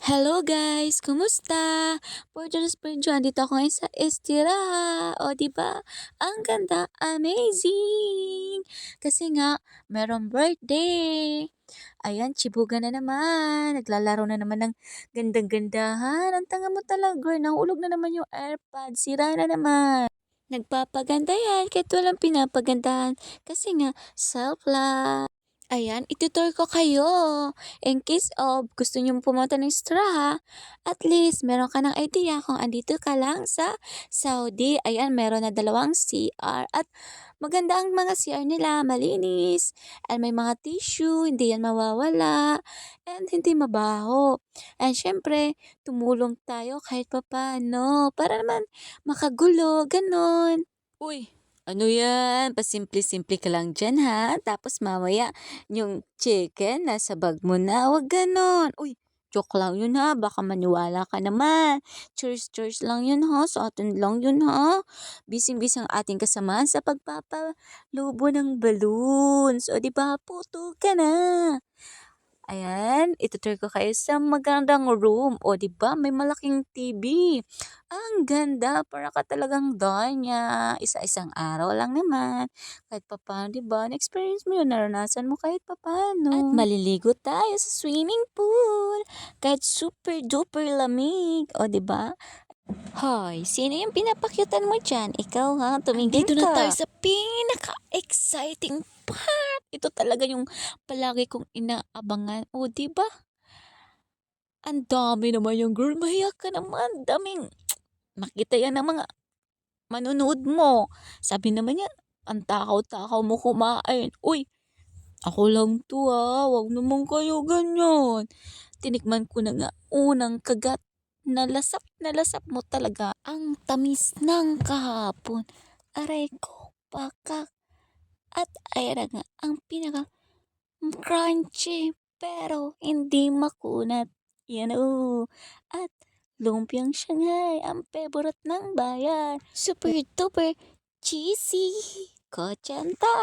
Hello guys! Kumusta? For today's video, andito ako ngayon sa Estiraha. O, di ba? Ang ganda, amazing! Kasi nga, merong birthday. Ayan, chibuga na naman. Naglalaro na naman ng gandang-gandahan. Ang tanga mo talaga, girl. Nahulog na naman yung AirPods. Sira na naman. Nagpapaganda yan kahit walang pinapagandahan. Kasi nga, self-love. Ayan, itutur ko kayo. In case of gusto nyong pumunta ng Straha, at least meron ka ng idea kung andito ka lang sa Saudi. Ayan, meron na dalawang CR at maganda ang mga CR nila, malinis. And may mga tissue, hindi yan mawawala. And hindi mabaho. And syempre, tumulong tayo kahit papano para naman makagulo, ganon. Uy, ano yan? Pasimple-simple ka lang dyan ha. Tapos mamaya, yung chicken nasa bag mo na. Huwag ganon. Uy, joke lang yun ha. Baka maniwala ka naman. Cheers lang yun ha. Sa atin lang yun ha. Bising-bising ang ating kasamaan sa pagpapalubo ng balloons. O di ba, puto ka na. Ayan, itutur ko kayo sa magandang room. O, di ba? May malaking TV. Ang ganda. Para ka talagang donya. Isa-isang araw lang naman. Kahit papaano, di ba? Na-experience mo yun. Naranasan mo kahit papaano. At maliligo tayo sa swimming pool. Kahit super duper lamig. O, di ba? Hoy, sino yung pinapakyutan mo dyan? Ikaw ha, tumigil Dito na ka. tayo sa pinaka-exciting part. Ito talaga yung palagi kong inaabangan. O, di ba? Ang dami naman yung girl. Mahiya ka naman. Daming makita yan ng mga manunood mo. Sabi naman yan, ang takaw-takaw mo kumain. Uy, ako lang to ha. Huwag naman kayo ganyan. Tinikman ko na nga unang kagat. Na lasap mo talaga. Ang tamis ng kahapon. Aray ko, pakak. At ayan na nga, ang pinaka crunchy pero hindi makunat. Yan o. At lumpiang Shanghai, ang favorite ng bayan. Super duper cheesy. Kochanta.